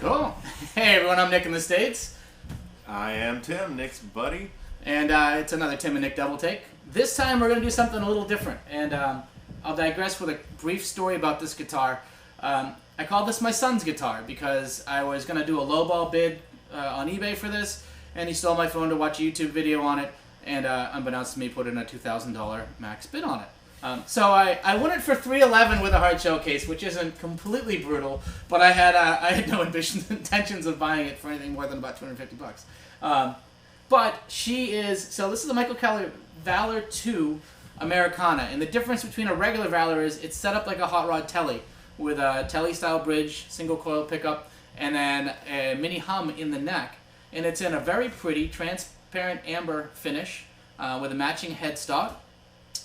Cool. Hey everyone, I'm Nick in the States. I am Tim, Nick's buddy. And it's another Tim and Nick double take. This time we're going to do something a little different. And I'll digress with a brief story about this guitar. I call this my son's guitar because I was going to do a lowball bid on eBay for this. And he stole my phone to watch a YouTube video on it. And unbeknownst to me, put in a $2,000 max bid on it. So I won it for $311 with a hard shell case, which isn't completely brutal, but I had no intentions of buying it for anything more than about $250. But she is, so this is the Michael Kelly Valor 2 Americana, and the difference between a regular Valor is it's set up like a Hot Rod Tele with a Tele style bridge, single coil pickup, and then a mini hum in the neck, and it's in a very pretty transparent amber finish with a matching headstock.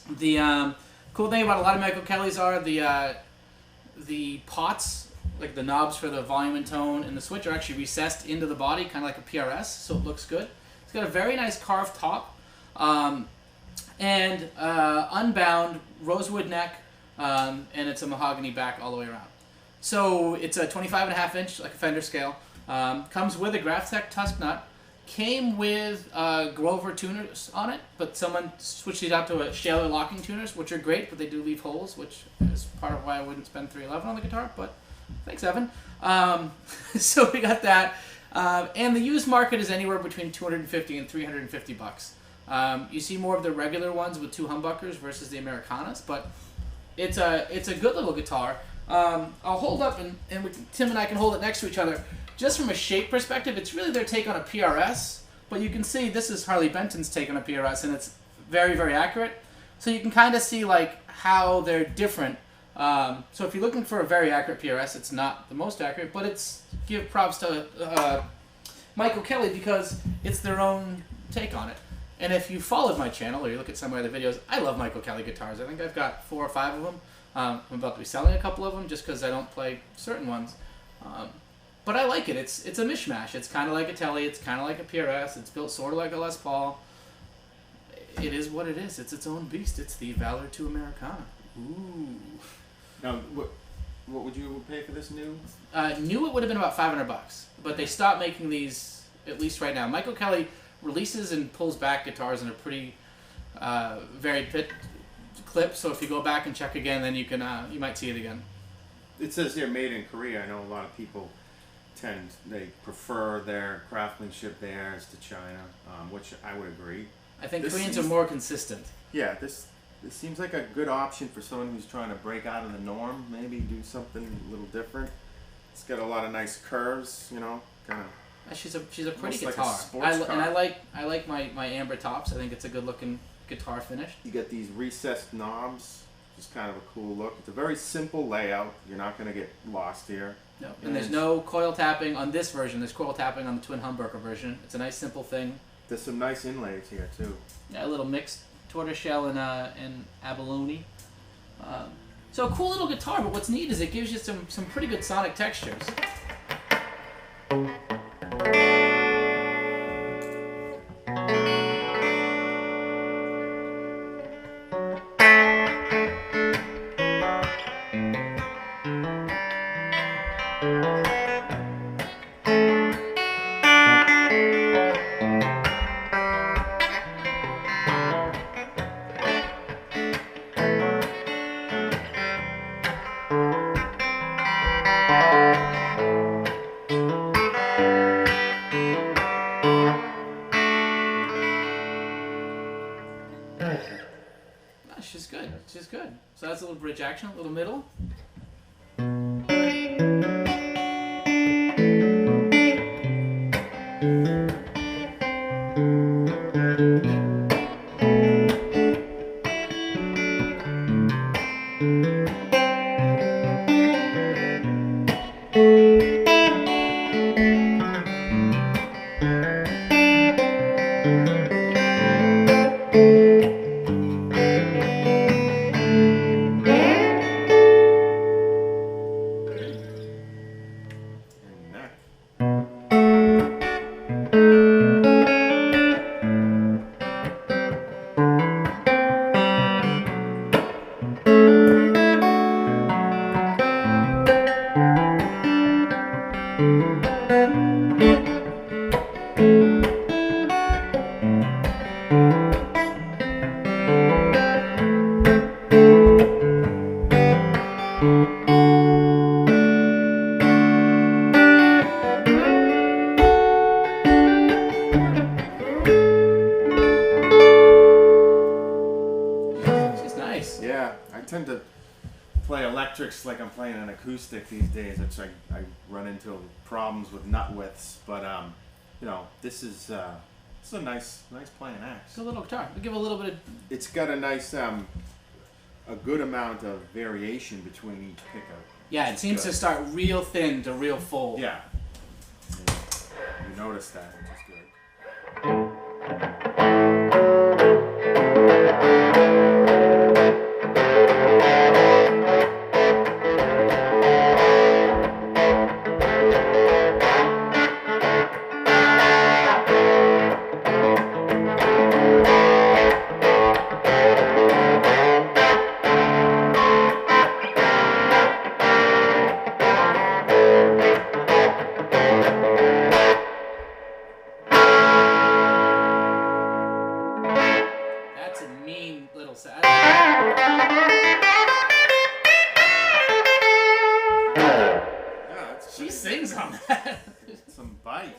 The cool thing about a lot of Michael Kellys are the pots, like the knobs for the volume and tone, and the switch are actually recessed into the body, kind of like a PRS, so it looks good. It's got a very nice carved top, and unbound rosewood neck, and it's a mahogany back all the way around. So it's a 25.5 inch, like a Fender scale. Comes with a Graphtec Tusk nut. Came with Grover tuners on it, but someone switched these out to a Shaler locking tuners, which are great, but they do leave holes, which is part of why I wouldn't spend $311 on the guitar, but thanks, Evan. So we got that. And the used market is anywhere between $250 and $350. You see more of the regular ones with two humbuckers versus the Americanas, but it's a good little guitar. I'll hold up, and Tim and I can hold it next to each other. Just from a shape perspective, it's really their take on a PRS, but you can see this is Harley Benton's take on a PRS, and it's very, very accurate. So you can kind of see like how they're different. So if you're looking for a very accurate PRS, it's not the most accurate, but it's give props to Michael Kelly because it's their own take on it. And if you followed my channel or you look at some of my other videos, I love Michael Kelly guitars. I think I've got 4 or 5 of them. I'm about to be selling a couple of them just because I don't play certain ones. But I like it. It's a mishmash. It's kind of like a Tele. It's kind of like a PRS. It's built sort of like a Les Paul. It is what it is. It's its own beast. It's the Valor 2 Americana. Ooh. Now, what would you pay for this new? New it would have been about $500, but they stopped making these at least right now. Michael Kelly releases and pulls back guitars in a pretty varied clip. So if you go back and check again, then you can you might see it again. It says here made in Korea. I know a lot of people they prefer their craftsmanship there as to China, which I would agree. I think Koreans are more consistent. Yeah, this seems like a good option for someone who's trying to break out of the norm, maybe do something a little different. It's got a lot of nice curves, you know, kind of. She's a pretty guitar. Like a sports car. And I like my amber tops. I think it's a good looking guitar finish. You get these recessed knobs, just kind of a cool look. It's a very simple layout. You're not going to get lost here. No, and there's no coil tapping on this version. There's coil tapping on the twin humbucker version. It's a nice simple thing. There's some nice inlays here too. Yeah, a little mixed tortoiseshell and abalone. So a cool little guitar, but what's neat is it gives you some pretty good sonic textures. She's good. So that's a little bridge action, a little middle. Yeah, I tend to play electrics like I'm playing an acoustic these days, which I run into problems with nut widths. But you know, this is a nice playing axe. It's a little guitar. We give a little bit of. It's got a nice a good amount of variation between each pickup. Yeah, it seems to start real thin to real full. Yeah, you notice that, which is good. She sings on that. Some bite.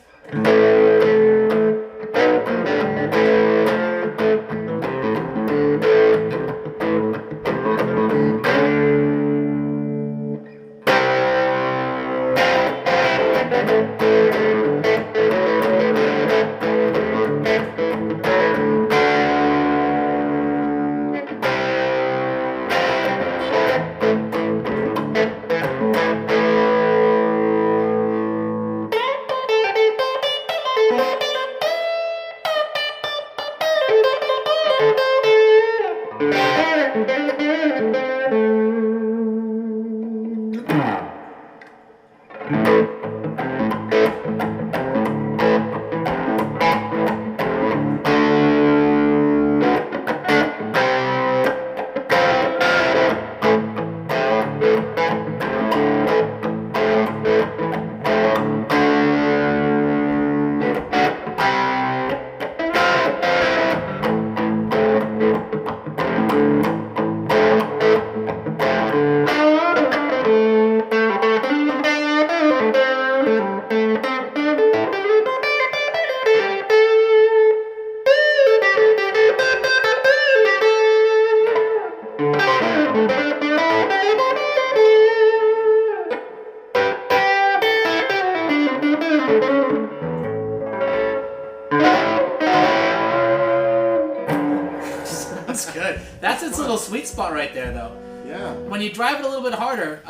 That's good. That's its little sweet spot right there, though. Yeah. When you drive it a little bit harder,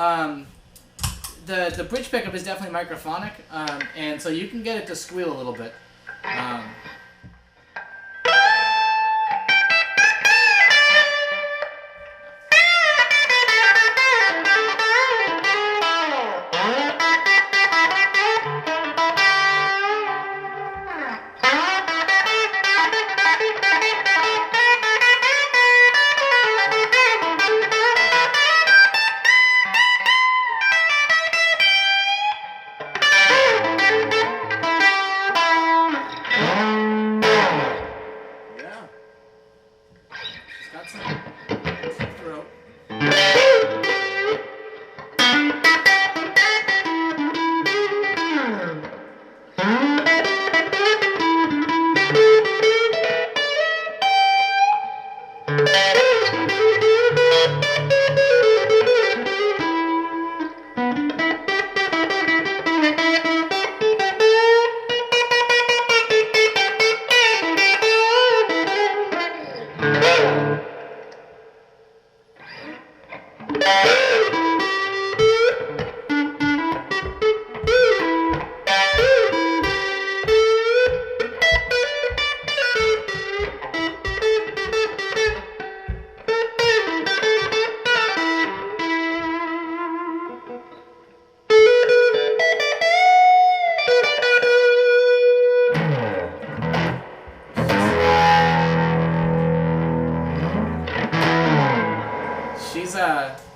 the bridge pickup is definitely microphonic, and so you can get it to squeal a little bit.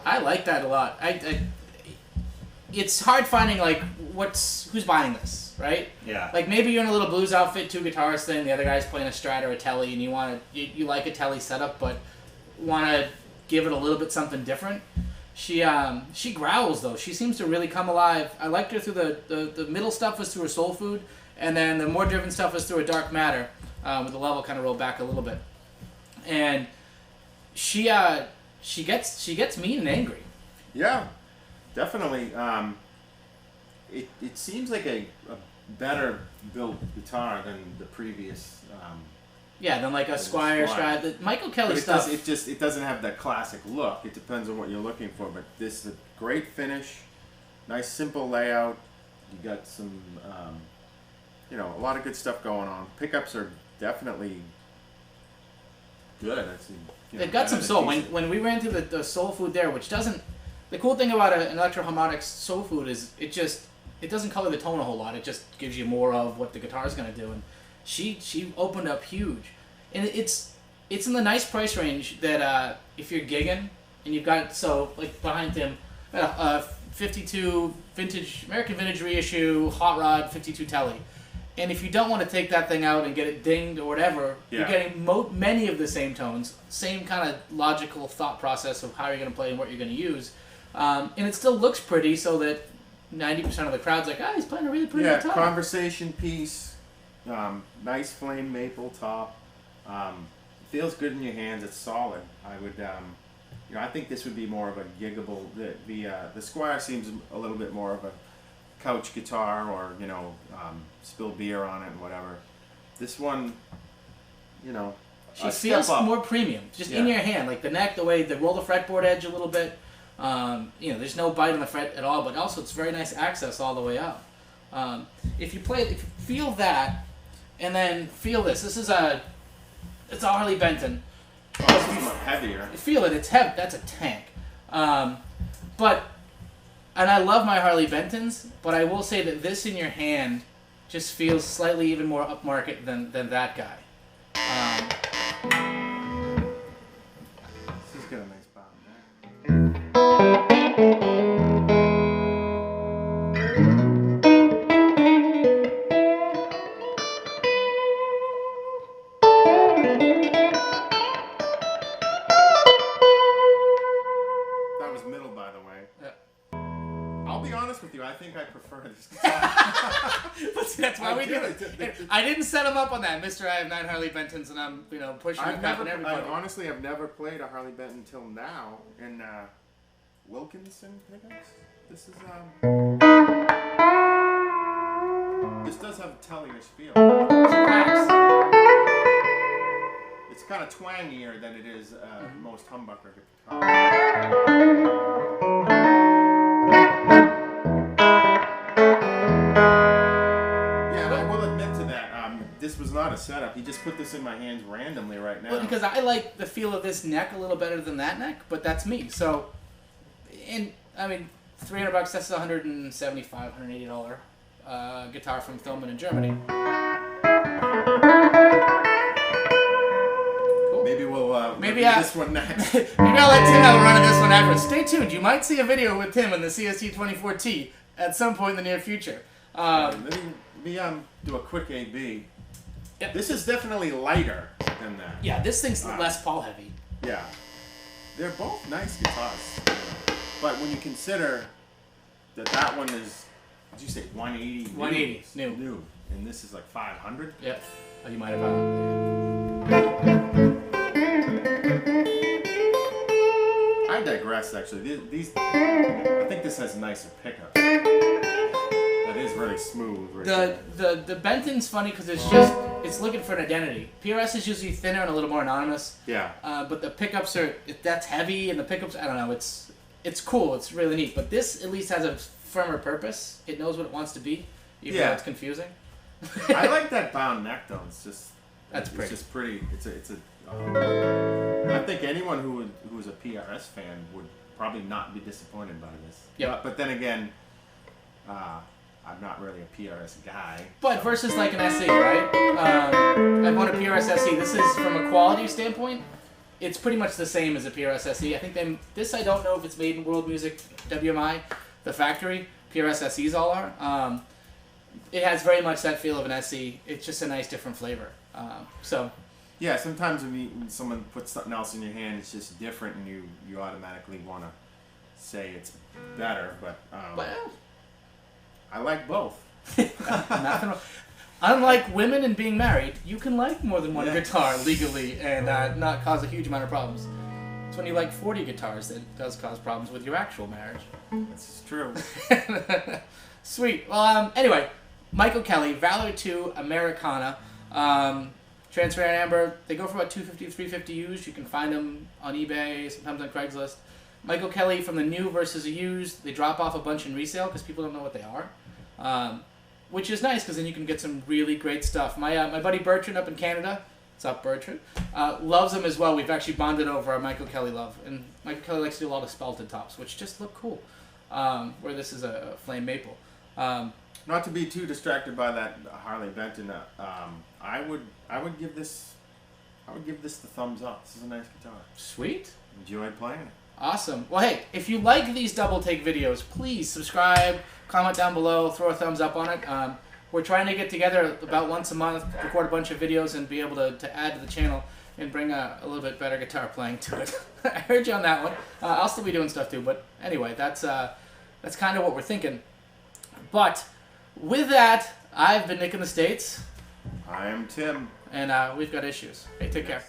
I like that a lot. It's hard finding like who's buying this, right? Yeah. Like maybe you're in a little blues outfit, 2 guitars thing, the other guy's playing a Strat or a Tele, and you like a Tele setup, but want to give it a little bit something different. She growls though. She seems to really come alive. I liked her through the middle stuff was through her Soul Food, and then the more driven stuff was through a Dark Matter, with the level kind of rolled back a little bit. And she gets mean and angry. Yeah, definitely. It seems like a better built guitar than the previous. Than like a Squire Strat. The Michael Kelly stuff. It doesn't have that classic look. It depends on what you're looking for. But this is a great finish, nice simple layout. You got some, a lot of good stuff going on. Pickups are definitely good. They've got some soul. When we ran through the Soul Food there, which doesn't. The cool thing about an Electro Harmonix Soul Food is it doesn't color the tone a whole lot. It just gives you more of what the guitar is going to do. And she opened up huge, and it's in the nice price range that if you're gigging and you've got like behind him a 52 vintage American vintage reissue Hot Rod 52 Tele, and if you don't want to take that thing out and get it dinged or whatever, you're getting many of the same tones, same kind of logical thought process of how you're going to play and what you're going to use, and it still looks pretty so that 90% of the crowd's like, he's playing a really pretty guitar. Conversation piece. Nice flame maple top. Feels good in your hands. It's solid. I would, I think this would be more of a giggable. The Squire seems a little bit more of a couch guitar, or spill beer on it and whatever. This one, she feels more premium, just in your hand, like the neck, the way they roll the fretboard edge a little bit. There's no bite on the fret at all, but also it's very nice access all the way up. If you feel that, and then feel this. This is it's a Harley Benton. Oh, this is much heavier. Feel it. It's heavy. That's a tank. And I love my Harley Bentons, but I will say that this in your hand just feels slightly even more upmarket than that guy. This has got a nice bottom there. I think I prefer this guitar. But see, that's why we do it. I didn't set him up on that, Mr. I have 9 Harley Bentons and I'm pushing the crap on everybody. I honestly have never played a Harley Benton until now in Wilkinson pickups. This is this does have a Tele-ish feel. It's kind of twangier than it is most humbucker guitars. This was not a setup. He just put this in my hands randomly right now. Well, because I like the feel of this neck a little better than that neck, but that's me. So, and I mean, $300. That's a $175, $180 guitar from Thilmann in Germany. Cool. Maybe we'll maybe this one next. Maybe I'll let Tim have a run of this one after. Stay tuned. You might see a video with Tim in the CST 24T at some point in the near future. Let me do a quick A/B. Yep. This is definitely lighter than that. Yeah, this thing's less Paul heavy. Yeah. They're both nice guitars. But when you consider that one is, did you say 180? 180, new. New. And this is like 500? Yep. Oh, you might have I digress, actually. I think this has nicer pickups. That is really smooth. The Benton's funny because it's looking for an identity. PRS is usually thinner and a little more anonymous. Yeah. But the pickups that's heavy, and the pickups, I don't know, it's cool. It's really neat. But this at least has a firmer purpose. It knows what it wants to be, even though it's confusing. I like that bound neck though. It's just pretty. It's just pretty. I think anyone who's a PRS fan would probably not be disappointed by this. Yeah. But then again, I'm not really a PRS guy. But versus like an SE, right? I want a PRS SE. This is, from a quality standpoint, it's pretty much the same as a PRS SE. I think this I don't know if it's made in World Music WMI, the factory, PRS SEs all are. It has very much that feel of an SE. It's just a nice different flavor. So. Yeah, sometimes when someone puts something else in your hand, it's just different, and you automatically want to say it's better. But Well, I like both. nothing wrong. Unlike women and being married, you can like more than one guitar legally and not cause a huge amount of problems. It's when you like 40 guitars that it does cause problems with your actual marriage. This is true. Sweet. Well, anyway, Michael Kelly, Valor 2, Americana. Transparent amber. They go for about $250, $350 used. You can find them on eBay, sometimes on Craigslist. Michael Kelly from the new versus the used. They drop off a bunch in resale because people don't know what they are. Which is nice because then you can get some really great stuff. My buddy Bertrand up in Canada, what's up Bertrand, loves them as well. We've actually bonded over our Michael Kelly love. And Michael Kelly likes to do a lot of spelted tops, which just look cool. Where this is a flame maple. Not to be too distracted by that Harley Benton, I would give this the thumbs up. This is a nice guitar. Sweet. Enjoyed playing it. Awesome. Well, hey, if you like these double take videos, please subscribe, comment down below, throw a thumbs up on it. We're trying to get together about once a month, record a bunch of videos, and be able to add to the channel and bring a little bit better guitar playing to it. I heard you on that one. I'll still be doing stuff too, but anyway, that's kind of what we're thinking. But with that, I've been Nick in the States. I am Tim. And we've got issues. Hey, take care.